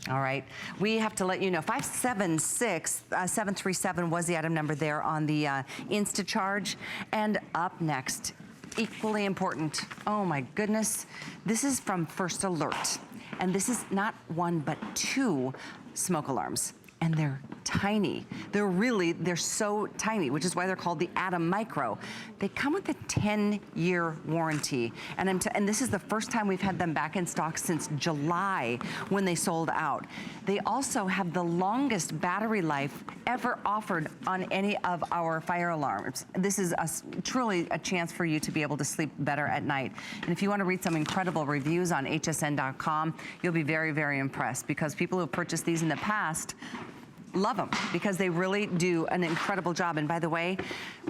All right, we have to let you know, 576-737 was the item number there on the Insta-Charge. And up next, equally important, oh my goodness, this is from First Alert. And this is not one, but two smoke alarms. And they're tiny. They're so tiny, which is why they're called the Atom Micro. They come with a 10-year warranty. And this is the first time we've had them back in stock since July when they sold out. They also have the longest battery life ever offered on any of our fire alarms. This is truly a chance for you to be able to sleep better at night. And if you want to read some incredible reviews on hsn.com, you'll be very, very impressed, because people who have purchased these in the past love them, because they really do an incredible job. And by the way,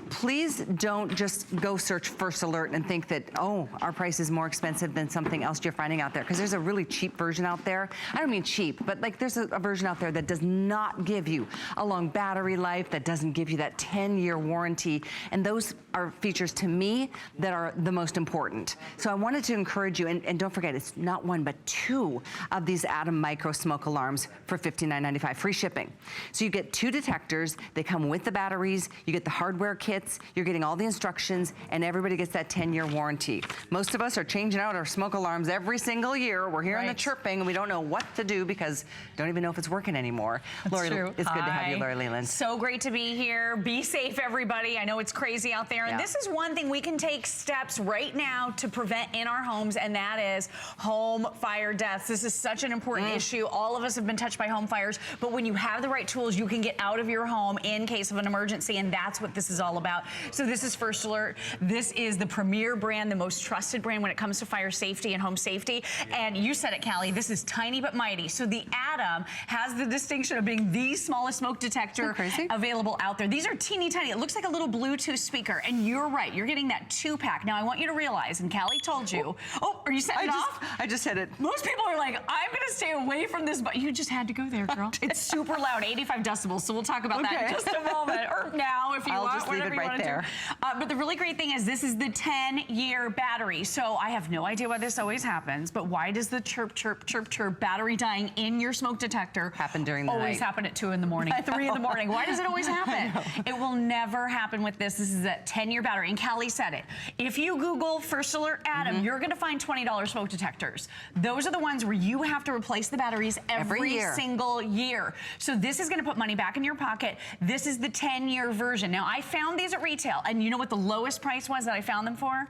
please don't just go search First Alert and think that, oh, our price is more expensive than something else you're finding out there, because there's a really cheap version out there. I don't mean cheap, but like there's a version out there that does not give you a long battery life, that doesn't give you that 10-year warranty. And those are features to me that are the most important. So I wanted to encourage you, and don't forget, it's not one, but two of these Atom Micro smoke alarms for $59.95, free shipping. So you get two detectors, they come with the batteries, you get the hardware kits, you're getting all the instructions, and everybody gets that 10-year warranty. Most of us are changing out our smoke alarms every single year. We're hearing the chirping, and we don't know what to do because don't even know if it's working anymore. Lori, it's good to have you, Lori Leland. So great to be here. Be safe, everybody. I know it's crazy out there, and this is one thing we can take steps right now to prevent in our homes, and that is home fire deaths. This is such an important issue. All of us have been touched by home fires, but when you have the right tools, you can get out of your home in case of an emergency, and that's what this is all about. So this is First Alert. This is the premier brand, the most trusted brand when it comes to fire safety and home safety. And you said it, Callie, this is tiny but mighty. So the Atom has the distinction of being the smallest smoke detector available out there. These are teeny tiny. It looks like a little Bluetooth speaker, and you're right. You're getting that 2-pack. Now I want you to realize, and Callie told you, oh, are you setting it off? I just hit it. Most people are like, I'm gonna stay away from this, but you just had to go there, girl. It's super loud, 85 decibels, so we'll talk about that in just a moment, or now if you want, just leave it right there. But the really great thing is this is the 10-year battery. So I have no idea why this always happens, but why does the chirp, chirp, chirp, chirp battery dying in your smoke detector happen during the night? Always happen at 2 in the morning, 3 in the morning. Why does it always happen? It will never happen with this. This is a 10-year battery, and Callie said it. If you Google First Alert Atom, you're gonna find $20 smoke detectors. Those are the ones where you have to replace the batteries every single year. So this is gonna put money back in your pocket. This is the 10-year version. Now, I found these at retail, and you know what the lowest price was that I found them for?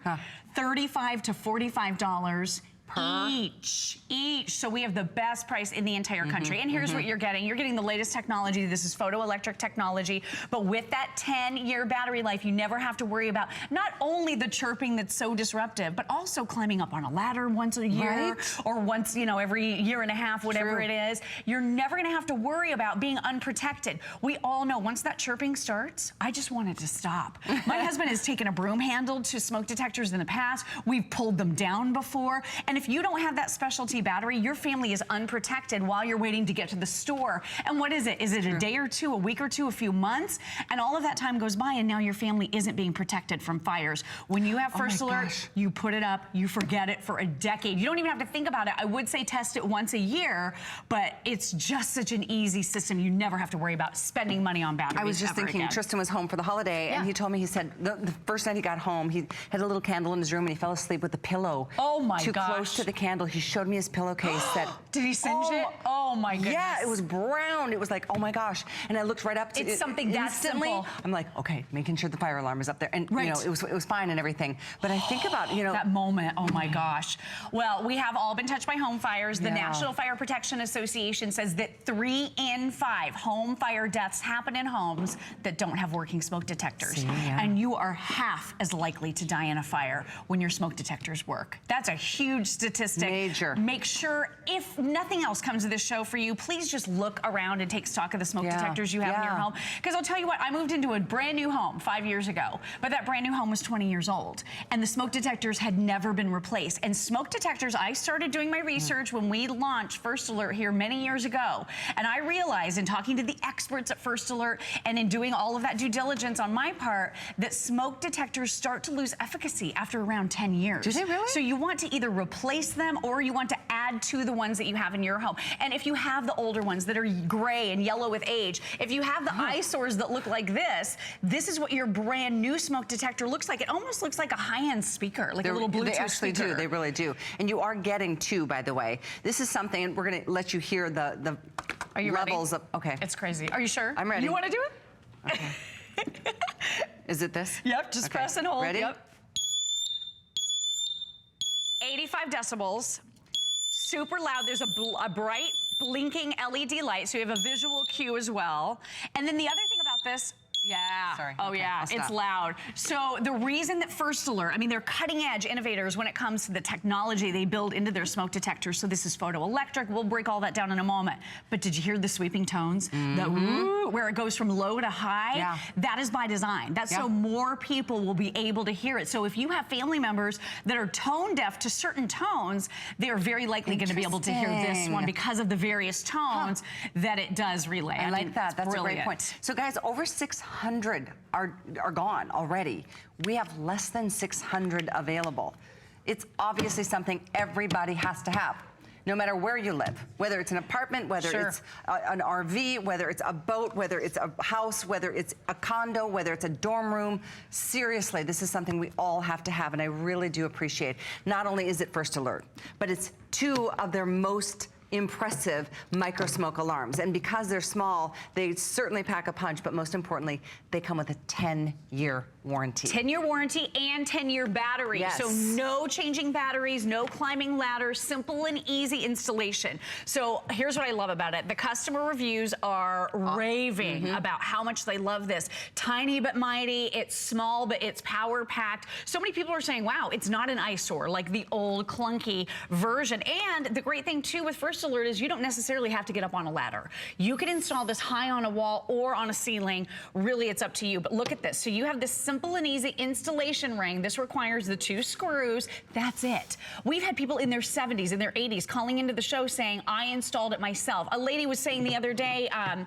$35 to $45 each. So we have the best price in the entire country. And here's what you're getting. You're getting the latest technology. This is photoelectric technology, but with that 10-year battery life, you never have to worry about not only the chirping that's so disruptive, but also climbing up on a ladder once a year or once, you know, every year and a half, whatever it is. You're never gonna have to worry about being unprotected. We all know once that chirping starts, I just want it to stop. My husband has taken a broom handle to smoke detectors in the past. We've pulled them down before. And if you don't have that specialty battery, your family is unprotected while you're waiting to get to the store. And what is it? Is it a day or two, a week or two, a few months? And all of that time goes by, and now your family isn't being protected from fires. When you have First Alert, you put it up, you forget it for a decade. You don't even have to think about it. I would say test it once a year, but it's just such an easy system. You never have to worry about spending money on batteries. I was just thinking, Tristan was home for the holiday, and he told me, he said, the first night he got home, he had a little candle in his room, and he fell asleep with the pillow too close to the candle. He showed me his pillowcase that... Did he singe it? Oh my goodness. Yeah, it was brown. It was like, oh my gosh. And I looked right up to it. It's something that simple. I'm like, okay, making sure the fire alarm is up there. And you know, it was fine and everything. But I think about, you know... That moment, oh my gosh. Well, we have all been touched by home fires. The National Fire Protection Association says that 3 in 5 home fire deaths happen in homes that don't have working smoke detectors. And you are half as likely to die in a fire when your smoke detectors work. That's a huge statistic. Major. Make sure, if nothing else comes to this show for you, please just look around and take stock of the smoke detectors you have in your home. Because I'll tell you what, I moved into a brand new home 5 years ago, but that brand new home was 20 years old, and the smoke detectors had never been replaced. And smoke detectors, I started doing my research when we launched First Alert here many years ago, and I realized in talking to the experts at First Alert and in doing all of that due diligence on my part, that smoke detectors start to lose efficacy after around 10 years. Do they really? So you want to either replace replace them or you want to add to the ones that you have in your home. And if you have the older ones that are gray and yellow with age, if you have the eyesores that look like this is what your brand new smoke detector looks like. It almost looks like a high-end speaker, like a little Bluetooth They actually speaker. do. They really do. And you are getting two, by the way. This is something, and we're going to let you hear the Are you levels ready? of. Okay. It's crazy. Are you sure? I'm ready. You want to do it? Okay. Is it this? Yep. Just press and hold. Ready? Yep. 85 decibels. Super loud. There's a bright blinking LED light, so you have a visual cue as well. And then the other thing about this. Yeah. Sorry. Oh, okay, yeah. It's loud. So the reason that First Alert, I mean, they're cutting edge innovators when it comes to the technology they build into their smoke detectors. So this is photoelectric. We'll break all that down in a moment. But did you hear the sweeping tones? The woo, where it goes from low to high? Yeah. That is by design. That's so more people will be able to hear it. So if you have family members that are tone deaf to certain tones, they are very likely going to be able to hear this one because of the various tones that it does relay. I like that. That's brilliant. a great point. So guys, over 600 are gone already. We have less than 600 available. It's obviously something everybody has to have, no matter where you live, whether it's an apartment, whether it's an RV, whether it's a boat, whether it's a house, whether it's a condo, whether it's a dorm room. Seriously, this is something we all have to have, and I really do appreciate. Not only is it First Alert, but it's two of their most impressive micro smoke alarms. And because they're small, they certainly pack a punch, but most importantly, they come with a 10-year warranty. 10-year warranty and 10-year battery. Yes. So no changing batteries, no climbing ladders, simple and easy installation. So here's what I love about it. The customer reviews are raving about how much they love this. Tiny but mighty, it's small but it's power packed. So many people are saying, wow, it's not an eyesore like the old clunky version. And the great thing too with First Alert is you don't necessarily have to get up on a ladder. You can install this high on a wall or on a ceiling. Really, it's up to you. But look at this. So you have this simple and easy installation ring. This requires the 2 screws. That's it. We've had people in their 70s, in their 80s, calling into the show saying, I installed it myself. A lady was saying the other day on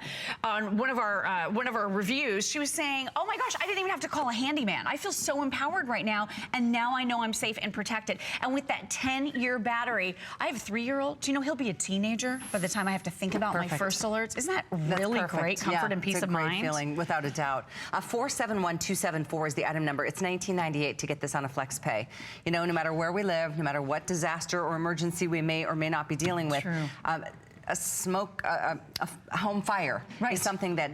one of our reviews, she was saying, oh my gosh, I didn't even have to call a handyman. I feel so empowered right now, and now I know I'm safe and protected. And with that 10-year battery, I have a 3-year-old. Do you know he'll be a teenager by the time I have to think about my First Alerts? Isn't that really great comfort and peace of mind? It's a great feeling, without a doubt. 471274 is the item number. It's $19.98 to get this on a flex pay. You know, no matter where we live, no matter what disaster or emergency we may or may not be dealing with, a smoke, a home fire is something that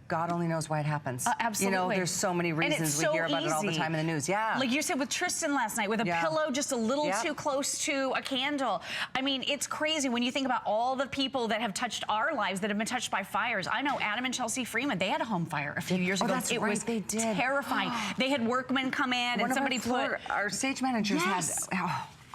God only knows why it happens. Absolutely. You know, there's so many reasons we hear about it all the time in the news. Yeah. Like you said with Tristan last night, with a pillow just a little too close to a candle. I mean, it's crazy when you think about all the people that have touched our lives, that have been touched by fires. I know Adam and Chelsea Freeman, they had a home fire a few years ago. That's it right, was they did. Terrifying. They had workmen come in and somebody our stage managers had...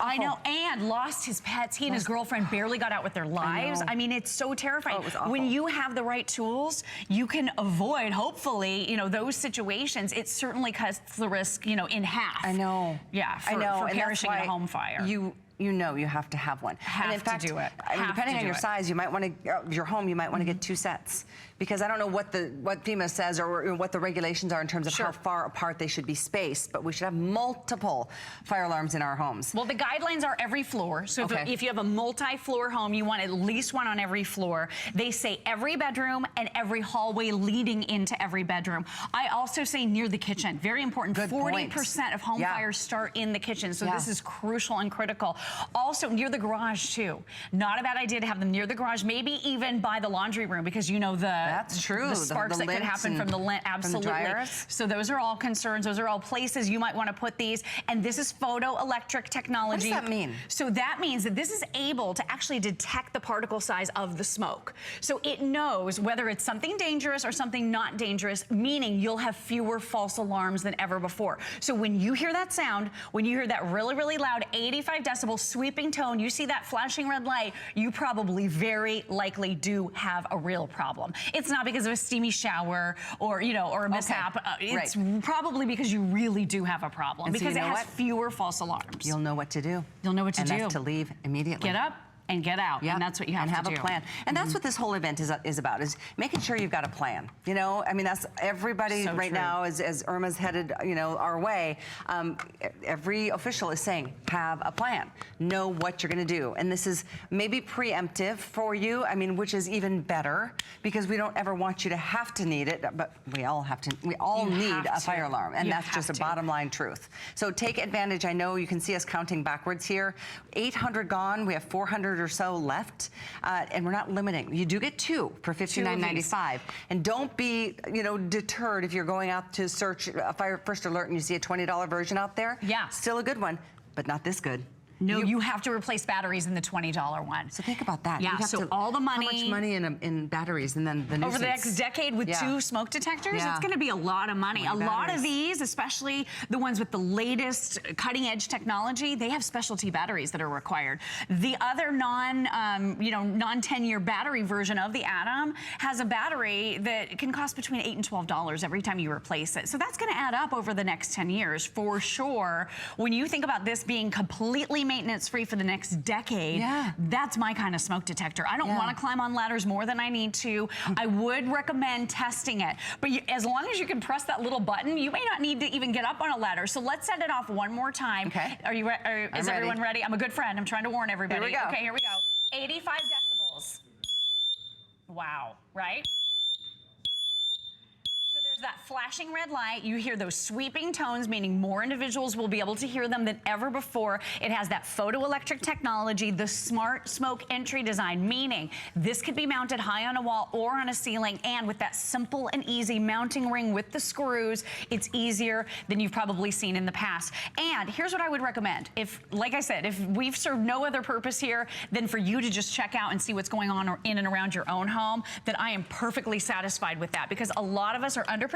I know, and lost his pets. He and his girlfriend barely got out with their lives. I mean, it's so terrifying. Oh, it was awful. When you have the right tools, you can avoid, hopefully, you know, those situations. It certainly cuts the risk, you know, in half. I know. Yeah, for, I know. for perishing in a home fire. You know you have to have one. Have in fact, to do it. I mean, depending on your size, you might want to, your home, you might want to get 2 sets. Because I don't know what FEMA says or what the regulations are in terms of how far apart they should be spaced, but we should have multiple fire alarms in our homes. Well, the guidelines are every floor. So if you have a multi-floor home, you want at least one on every floor. They say every bedroom and every hallway leading into every bedroom. I also say near the kitchen. Very important. 40% of home fires start in the kitchen. So this is crucial and critical. Also near the garage too. Not a bad idea to have them near the garage, maybe even by the laundry room, because you know that's true. The sparks that could happen from the lint. Absolutely. So those are all concerns. Those are all places you might want to put these. And this is photoelectric technology. What does that mean? So that means that this is able to actually detect the particle size of the smoke. So it knows whether it's something dangerous or something not dangerous, meaning you'll have fewer false alarms than ever before. So when you hear that sound, when you hear that really, really loud 85 decibel sweeping tone, you see that flashing red light, you probably very likely do have a real problem. It's not because of a steamy shower or, you know, or a mishap. It's probably because you really do have a problem, because it has fewer false alarms. You'll know what to do. You'll know what to do. And that's to leave immediately. Get up, and get out. Yep. And that's what you have and to have do. a plan. And that's what this whole event is about, is making sure you've got a plan. You know, I mean, that's everybody So right true. now, as Irma's headed, you know, our way, every official is saying, have a plan. Know what you're going to do. And this is maybe preemptive for you, I mean, which is even better, because we don't ever want you to have to need it, but we all need a fire alarm. And that's just a bottom line truth. So take advantage. I know you can see us counting backwards here. 800 gone. We have 400 or so left. And we're not limiting. You do get 2 for $59.95. And don't be, you know, deterred if you're going out to search a fire first alert and you see a $20 version out there. Yeah. Still a good one, but not this good. No, you have to replace batteries in the $20 one. So think about that. Yeah, you have so to, all the money. How much money in batteries, and then the nuisance. Over the next decade with 2 smoke detectors, it's going to be a lot of money. A lot of these, especially the ones with the latest cutting edge technology, they have specialty batteries that are required. The other non-10-year battery version of the Atom has a battery that can cost between $8 and $12 every time you replace it. So that's going to add up over the next 10 years for sure. When you think about this being completely maintenance-free for the next decade, that's my kind of smoke detector. I don't want to climb on ladders more than I need to. I would recommend testing it. But as long as you can press that little button, you may not need to even get up on a ladder. So let's set it off one more time. Okay. Are you ready? Is everyone ready? I'm a good friend. I'm trying to warn everybody. Here we go. Okay, here we go. 85 decibels. Wow, right? That flashing red light, you hear those sweeping tones, meaning more individuals will be able to hear them than ever before. It has that photoelectric technology, the smart smoke entry design, meaning this could be mounted high on a wall or on a ceiling, and with that simple and easy mounting ring with the screws, it's easier than you've probably seen in the past. And here's what I would recommend. If, like I said, if we've served no other purpose here than for you to just check out and see what's going on in and around your own home, then I am perfectly satisfied with that, because a lot of us are underprotected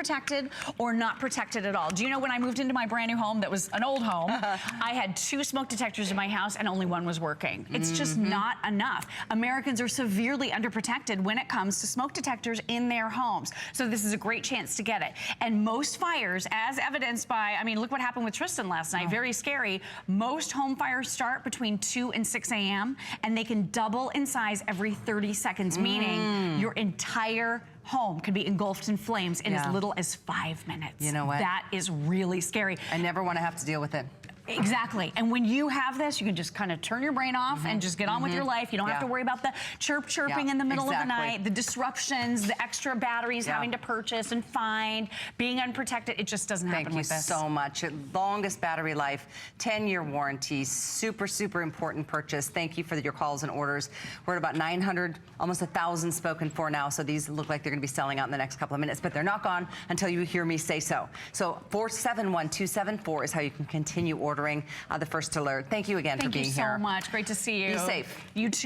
or not protected at all. Do you know, when I moved into my brand new home that was an old home, I had 2 smoke detectors in my house and only 1 was working. It's just not enough. Americans are severely underprotected when it comes to smoke detectors in their homes. So this is a great chance to get it. And most fires, as evidenced by, I mean, look what happened with Tristan last night, very scary. Most home fires start between 2 and 6 a.m. and they can double in size every 30 seconds, meaning your entire home could be engulfed in flames in as little as 5 minutes. You know what? That is really scary. I never want to have to deal with it. Exactly. And when you have this, you can just kind of turn your brain off and just get on with your life. You don't have to worry about the chirping in the middle of the night, the disruptions, the extra batteries having to purchase and find, being unprotected. It just doesn't happen with this. Thank you so much. Longest battery life, 10-year warranty, super, super important purchase. Thank you for your calls and orders. We're at about 900, almost 1,000 spoken for now, so these look like they're going to be selling out in the next couple of minutes, but they're not gone until you hear me say so. So 471274 is how you can continue ordering the first alert. Thank you again for being here. Thank you so much. Great to see you. Be safe. You too.